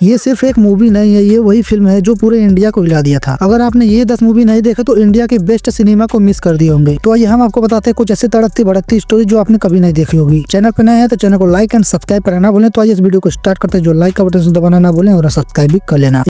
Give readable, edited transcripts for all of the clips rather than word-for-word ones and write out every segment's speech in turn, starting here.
ये सिर्फ एक मूवी नहीं है, ये वही फिल्म है जो पूरे इंडिया को हिला दिया था। अगर आपने ये 10 मूवी नहीं देखा तो इंडिया के बेस्ट सिनेमा को मिस कर दिए होंगे। तो आइए हम आपको बताते हैं कुछ ऐसे तड़कती भड़कती स्टोरी जो आपने कभी नहीं देखी होगी। चैनल पे नए हैं तो चैनल को लाइक एंड सब्सक्राइब करना ना भूलें। तो आइए इस वीडियो को स्टार्ट करते हैं। जो लाइक का बटन दबाना ना भूलें और सब्सक्राइब भी कर लेना।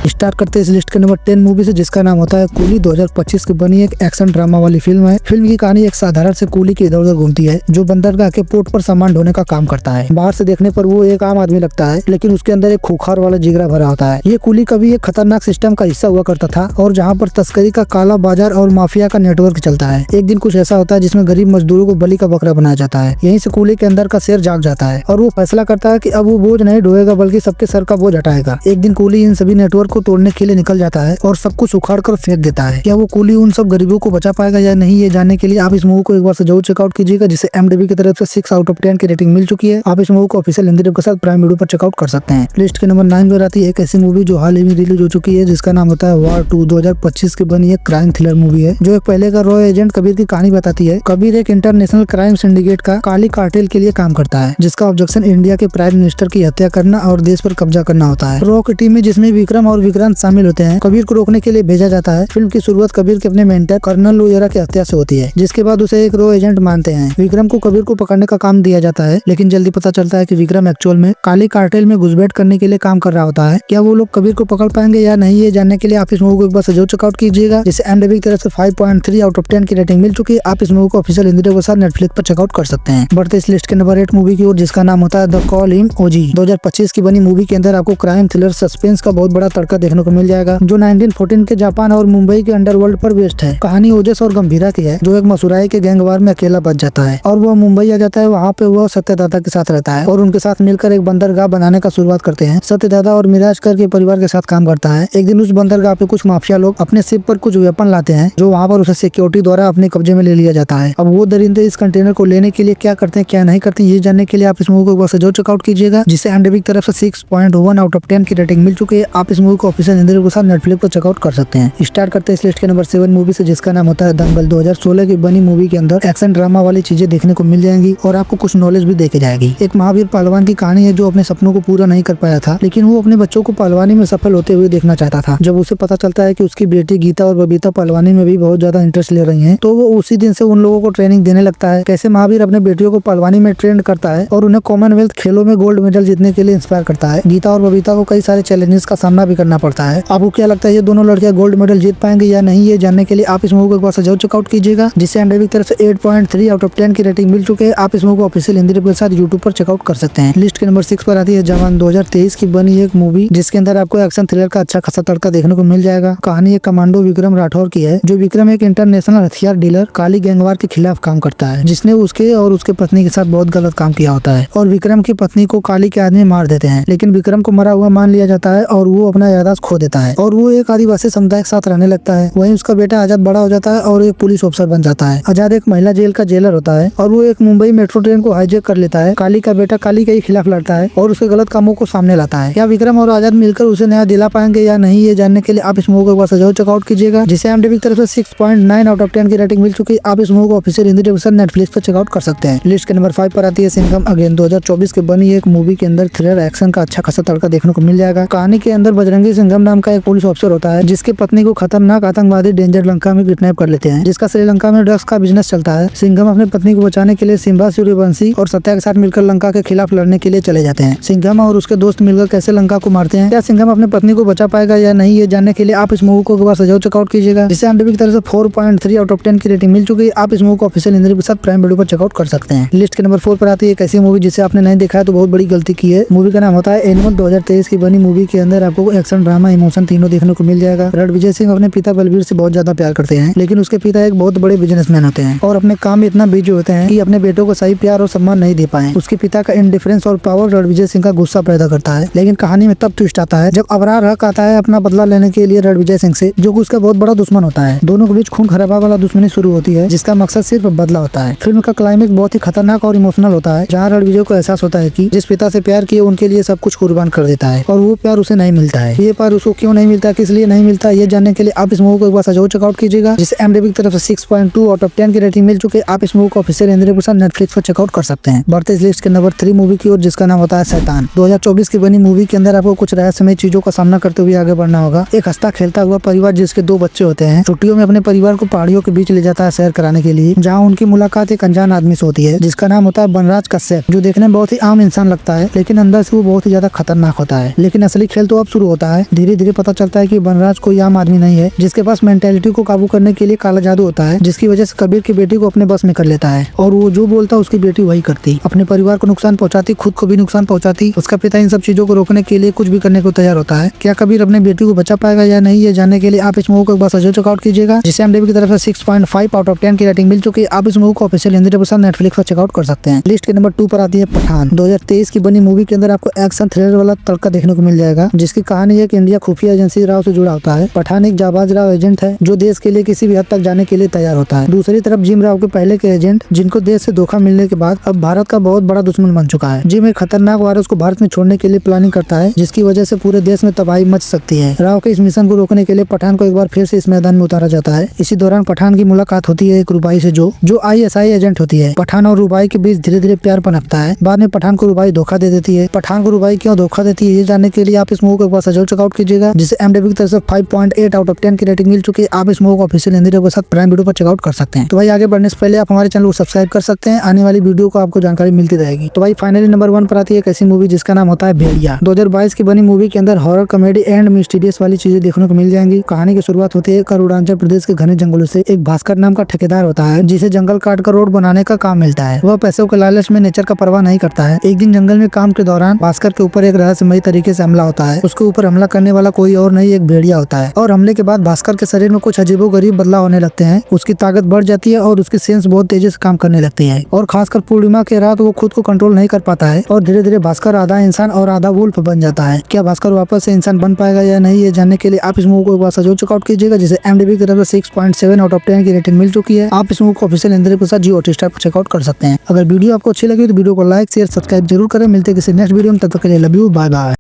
स्टार्ट करते हैं इस लिस्ट के नंबर 10 मूवी से, जिसका नाम होता है कूली। 2025 की बनी एक एक्शन ड्रामा वाली फिल्म है। फिल्म की कहानी एक साधारण से कूली की इधर उधर घूमती है जो बंदरगाह के पोर्ट पर सामान ढोने का काम करता है। बाहर से देखने पर वो एक आम आदमी लगता है, लेकिन उसके अंदर एक खूंखार वाला जिगरा भरा होता है। ये कूली कभी एक खतरनाक सिस्टम का हिस्सा हुआ करता था और जहाँ पर तस्करी का काला बाजार और माफिया का नेटवर्क चलता है। एक दिन कुछ ऐसा होता है जिसमें गरीब मजदूरों को बलि का बकरा बनाया जाता है। यहीं से कूली के अंदर का शेर जाग जाता है और वो फैसला करता है कि अब वो बोझ नहीं ढोएगा बल्कि सबके सर का बोझ हटाएगा। एक दिन कूली इन सभी नेटवर्क को तोड़ने के लिए निकल जाता है और सब कुछ उखाड़ कर फेंक देता है। क्या वो कूली उन सब गरीबों को बचा पाएगा या नहीं, ये जानने के लिए आप इस मूवी को एक बार से जरूर चेकआउट कीजिएगा, जिसे IMDb की तरफ से 6 आउट ऑफ 10 की रेटिंग मिल चुकी है। आप इस मूवी को ऑफिशियल हिंदी डब के साथ प्राइम वीडियो पर चेकआउट कर सकते हैं। लिस्ट के नंबर 9 पर आती है एक ऐसी मूवी जो हाल ही में रिलीज हो चुकी है, जिसका नाम होता है वार 2। 2025 की बनी एक क्राइम थ्रिलर मूवी है जो एक पहले का रॉ एजेंट कबीर की कहानी बताती है। कबीर एक इंटरनेशनल क्राइम सिंडिकेट का काली कार्टेल के लिए काम करता है, जिसका ऑब्जेक्शन इंडिया के प्राइम मिनिस्टर की हत्या करना और देश पर कब्जा करना होता है। रॉ की टीम में जिसमें विक्रम और विक्रांत शामिल होते हैं, कबीर को रोकने के लिए भेजा जाता है। फिल्म की शुरुआत कबीर के अपने मेंटर कर्नल लोयरा की हत्या से होती है, जिसके बाद उसे एक रॉ एजेंट मानते हैं। विक्रम को कबीर को पकड़ने का काम दिया जाता है, लेकिन जल्दी पता चलता है कि विक्रम एक्चुअल में काली कार्टेल में घुसपैठ करने के लिए काम कर रहा होता है। क्या वो लोग कबीर को पकड़ पाएंगे या नहीं, ये जानने के लिए आप इस मूवी को एक बार से जरूर चेकआउट कीजिएगा, जिसे IMDb की तरफ से 5.3 आउट ऑफ 10 की रेटिंग मिल चुकी है। आप इस मूवी को ऑफिशियल हिंदी डब के साथ नेटफ्लिक्स पर चेकआउट कर सकते हैं। बढ़ते इस लिस्ट के नंबर 8 मूवी की ओर, जिसका नाम होता है द कॉल हिम ओजी। 2025 की बनी मूवी के अंदर आपको क्राइम थ्रिलर सस्पेंस का बहुत बड़ा तड़का देखने को मिल जाएगा, जो 1914 के जापान और मुंबई के अंडरवर्ल्ड पर बेस्ड है। कहानी ओजस और गंभीरा की है, जो एक मसुराई के गैंगवार में अकेला बच जाता है और वो मुंबई आ जाता है। वहाँ पे वो सत्यदाता के साथ रहता है और उनके साथ मिलकर एक बंदरगाह बनाने का शुरुआत करते हैं। सत्यदाता और मिराज कर के परिवार के साथ काम करता है। एक दिन उस बंदरगाह पे कुछ माफिया लोग अपने शिप पर कुछ वेपन लाते हैं, जो वहाँ पर उसे सिक्योरिटी द्वारा अपने कब्जे में ले लिया जाता है। अब वो दरिंदे इस कंटेनर को लेने के लिए क्या करते हैं क्या नहीं करते, ये जानने के लिए आप इस मूवी को एक बार से जरूर चेकआउट कीजिएगा, जिसे IMDb की तरफ से 6.1 आउट ऑफ 10 की रेटिंग मिल चुकी है। आप इस मूवी को ऑफिशियल हिंदी के साथ नेटफ्लिक्स पर चेकआउट कर सकते हैं। स्टार्ट करते हैं इस लिस्ट के नंबर 7 मूवी से, जिसका नाम होता है दंगल। 2016 की बनी मूवी के अंदर एक्शन ड्रामा वाली चीजें देखने को मिल जाएंगी और आपको कुछ नॉलेज भी देके जाएगी। एक महावीर पहलवान की कहानी है जो अपने सपनों को पूरा नहीं कर पाया था, लेकिन वो अपने बच्चों को पहलवानी में सफल होते हुए देखना चाहता था। जब उसे पता चलता है कि उसकी बेटी गीता और बबीता पहलवानी में भी बहुत ज्यादा इंटरेस्ट ले रही हैं, तो वो उसी दिन से उन लोगों को ट्रेनिंग देने लगता है। कैसे महावीर अपने बेटियों को पहलवानी में ट्रेन करता है और उन्हें कॉमनवेल्थ खेलों में गोल्ड मेडल जीतने के लिए इंस्पायर करता है। गीता और बबीता को कई सारे चैलेंजेस का सामना भी करना पड़ता है। आपको क्या लगता है ये दोनों लड़कियां गोल्ड मेडल जीत पाएंगे या नहीं, ये जानने के लिए आप इस मूवी को एक बार से जरूर चेकआउट कीजिएगा, जिसे IMDb की तरफ से 8.3 आउट ऑफ 10 की रेटिंग मिल चुके हैं। आप इस मूवी को ऑफिशियल हिंदी डब के साथ यूट्यूब पर चेकआउट कर सकते हैं। लिस्ट के नंबर 6 पर आती है जवान। 2023 की बनी एक मूवी जिसके अंदर आपको एक्शन थ्रिलर का अच्छा खासा तड़का देखने को मिल जाएगा। कहानी एक कमांडो विक्रम राठौर की है, जो विक्रम एक इंटरनेशनल हथियार डीलर काली गैंगवार के खिलाफ काम करता है, जिसने उसके और उसके पत्नी के साथ बहुत गलत काम किया होता है और विक्रम की पत्नी को काली के आदमी मार देते हैं। लेकिन विक्रम को मरा हुआ मान लिया जाता है और वो अपना याददाश्त खो देता है और वो एक आदिवासी समुदाय के साथ रहने लगता है। वहीं उसका बेटा आजाद बड़ा हो जाता है और एक पुलिस ऑफिसर बन जाता है। आजाद एक महिला जेल का जेलर होता है और वो एक मुंबई मेट्रो ट्रेन को हाईजैक कर लेता है। काली का बेटा काली के खिलाफ लड़ता है और उसके गलत कामों को सामने लाता है। क्या विक्रम और आजाद मिलकर उसे नया दिला पाएंगे या नहीं, ये जानने के लिए आप इस मूवी को एक बार से जरूर चेकआउट कीजिएगा, जिसे IMDb की तरफ से 6.9 आउट ऑफ 10 की रेटिंग मिल चुकी है। आप इस मूवी को ऑफिशियल हिंदी डब के साथ नेटफ्लिक्स पर चेकआउट कर सकते हैं। लिस्ट के नंबर 5 पर आती है सिंघम अगेन। 2024 की बनी एक मूवी के अंदर थ्रिलर एक्शन का अच्छा खासा तड़का देखने को मिल जाएगा। कहानी के अंदर बजरंगी सिंघम नाम का एक पुलिस ऑफिसर होता है, जिसकी पत्नी को खतरनाक आतंकवादी डेंजर लंका में किडनैप कर लेते हैं, जिसका श्रीलंका में ड्रग्स का बिजनेस चलता है। सिंघम अपने पत्नी को बचाने के लिए सिम्बा सूर्यवंशी और सत्या के साथ मिलकर लंका के खिलाफ लड़ने के लिए चले जाते हैं। सिंघम और उसके दोस्त मिलकर कैसे लंका को मारते हैं, क्या सिंघम अपने पत्नी को बचा पाएगा या नहीं, ये जानने के लिए आप इस मूवी को एक बार से जरूर चेकआउट कीजिएगा, जिसे IMDb की तरफ से 4.3 आउट ऑफ 10 की रेटिंग मिल चुकी है। आप इस मूवी को ऑफिशियल हिंदी के साथ प्राइम वीडियो पर चेकआउट कर सकते हैं। लिस्ट के नंबर 4 पर आती है एक ऐसी मूवी जिसे आपने नहीं देखा है तो बहुत बड़ी गलती की है। मूवी का नाम होता है एनिमल। 2023 की बनी मूवी के अंदर आपको एक्शन ड्रामा इमोशन तीनों देखने को मिल जाएगा। रणविजय सिंह अपने पिता बलबीर से बहुत ज्यादा प्यार करते हैं, लेकिन उसके पिता एक बहुत बड़े बिजनेसमैन होते हैं और अपने काम में इतना बिजी होते हैं कि अपने बेटों को सही प्यार और सम्मान नहीं दे पाए। उसके पिता का इंडिफरेंस और पावर रणविजय सिंह का गुस्सा पैदा करता है। लेकिन कहानी में तब ट्विस्ट आता है जब अबरार हक आता है अपना बदला लेने के लिए रणविजय सिंह से, जो कि उसका बहुत बड़ा दुश्मन होता है। दोनों के बीच खून खराबा वाला दुश्मनी शुरू होती है, जिसका मकसद सिर्फ बदला होता है। फिल्म का क्लाइमेक्स बहुत ही खतरनाक और इमोशनल होता है, जहाँ रणविजय को एहसास होता है कि जिस पिता से प्यार किए उनके लिए सब कुछ कुर्बान कर देता है और वो प्यार उसे नहीं मिलता है। ये पर उसको क्यों नहीं मिलता, किस लिए नहीं मिलता, ये जानने के लिए आप इस मूवी को एक बार जरूर चेकआउट कीजिएगा, जिसे IMDb की तरफ से 6.2 आउट ऑफ 10 की रेटिंग मिल चुकी है। आप इस मूवी को ऑफिशियल हिंदी के साथ नेटफ्लिक्स पर चेकआउट कर सकते हैं। बढ़ते इस लिस्ट के नंबर 3 मूवी की ओर, जिसका नाम होता है शैतान। 2024 की बनी मूवी के अंदर आपको कुछ रहस्यमय चीजों का सामना करते हुए आगे बढ़ना होगा। एक हंसता खेलता हुआ परिवार जिसके 2 बच्चे होते हैं, छुट्टियों में अपने परिवार को पहाड़ियों के बीच ले जाता है सैर कराने के लिए, जहाँ उनकी मुलाकात एक अनजान आदमी से होती है जिसका नाम होता है बनराज कश्यप, जो देखने में बहुत ही आम इंसान लगता है लेकिन अंदर से वो बहुत ही ज्यादा खतरनाक होता है। लेकिन असली खेल तो अब शुरू होता है। धीरे धीरे पता चलता है कि बनराज कोई आम आदमी नहीं है, जिसके पास मेंटेलिटी को काबू करने के लिए काला जादू होता है, जिसकी वजह से कबीर की बेटी को अपने बस में कर लेता है और वो जो बोलता है उसकी बेटी वही करती। अपने परिवार को नुकसान पहुंचाती, खुद को भी नुकसान पहुंचाती। उसका पिता इन सब चीजों को रोकने के लिए कुछ भी करने को तैयार होता है। क्या कबीर अपने बेटी को बचा पाएगा या नहीं, ये जानने के लिए आप इस मूवी को एक बार जरूर चेकआउट कीजिएगा, जिसे IMDb की तरफ से 6.5 आउट ऑफ 10 की रेटिंग मिल चुकी है। आप इस मूवी को ऑफिशियल हिंदी के साथ नेटफ्लिक्स पर चेकआउट कर सकते हैं। लिस्ट के नंबर 2 पर आती है पठान। 2023 की बनी मूवी के अंदर आपको एक्शन थ्रिलर वाला तड़का देखने को मिल जाएगा, जिसकी कहानी एक इंडिया खुफिया एजेंसी राव से जुड़ा होता है। पठान एक जाबाज राव एजेंट है जो देश के लिए किसी भी हद तक जाने के लिए तैयार होता है। दूसरी तरफ जिम राव के पहले के एजेंट, जिनको देश से धोखा मिलने के बाद अब भारत का बहुत बड़ा दुश्मन बन चुका है। जिम एक खतरनाक वायरस को भारत में छोड़ने के लिए प्लानिंग करता है, जिसकी वजह से पूरे देश में तबाही मच सकती है। राव के इस मिशन को रोकने के लिए पठान को एक बार फिर से इस मैदान में उतारा जाता है। इसी दौरान पठान की मुलाकात होती है एक रुबाई से, जो ISI एजेंट होती है। पठान और रुबाई के बीच धीरे धीरे प्यार पनपता है। बाद में पठान को रुबाई धोखा दे देती है। पठान को रुबाई क्यों धोखा देती है, ये जानने के लिए आप इस मूवी को एक बार जरूर चेकआउट कीजिएगा, जिसे IMDb की तरफ से 5.8 आउट ऑफ 10 की रेटिंग मिल चुकी है। आप इस मूवी को ऑफिशियल हिंदी के साथ प्राइम वीडियो पर चेकआउट कर सकते हैं। तो भाई आगे बढ़ने से पहले आप हमारे चैनल को सब्सक्राइब कर सकते हैं। आने वाली वीडियो को आपको जानकारी मिलती रहेगी। तो भाई फाइनली नंबर 1 पर आती है एक ऐसी मूवी जिसका नाम होता है भेड़िया। 2022 की बनी मूवी के अंदर हॉरर, कॉमेडी एंड मिस्टीरियस वाली चीजें देखने को मिल जाएंगी। कहानी की शुरुआत होती है अरुणाचल प्रदेश के घने जंगलों से। एक भास्कर नाम का ठेकेदार होता है, जिसे जंगल काट कर रोड बनाने का काम मिलता है। वह पैसों के लालच में नेचर का परवाह नहीं करता है। एक दिन जंगल में काम के दौरान भास्कर के ऊपर एक रहस्यमयी तरीके से हमला होता है। उसके ऊपर हमला करने वाला कोई और नहीं, एक भेड़िया होता है। और हमले के बाद भास्कर के शरीर में कुछ अजीबोगरीब बदलाव होने लगते हैं। उसकी ताकत बढ़ जाती है और उसकी सेंस बहुत तेजी से काम करने लगती है। और खासकर पूर्णिमा के रात वो खुद को कंट्रोल नहीं कर पाता है और धीरे धीरे भास्कर आधा इंसान और आधा वुल्फ बन जाता है। क्या भास्कर वापस से इंसान बन पाएगा या नहीं, ये जानने के लिए आप इस मूवी को एक बार जरूर चेकआउट कीजिएगा, जिसे IMDb की तरफ से 6.7 आउट ऑफ 10 की रेटिंग मिल चुकी है। आप इस मूवी को ऑफिशियल हिंदी के साथ जियो हॉटस्टार पर चेकआउट कर सकते हैं। अगर वीडियो आपको अच्छी लगी तो वीडियो को लाइक, शेयर, सब्सक्राइब जरूर करें। मिलते हैं किसी नेक्स्ट वीडियो में, तब तक के लिए लव यू, बाय बाय।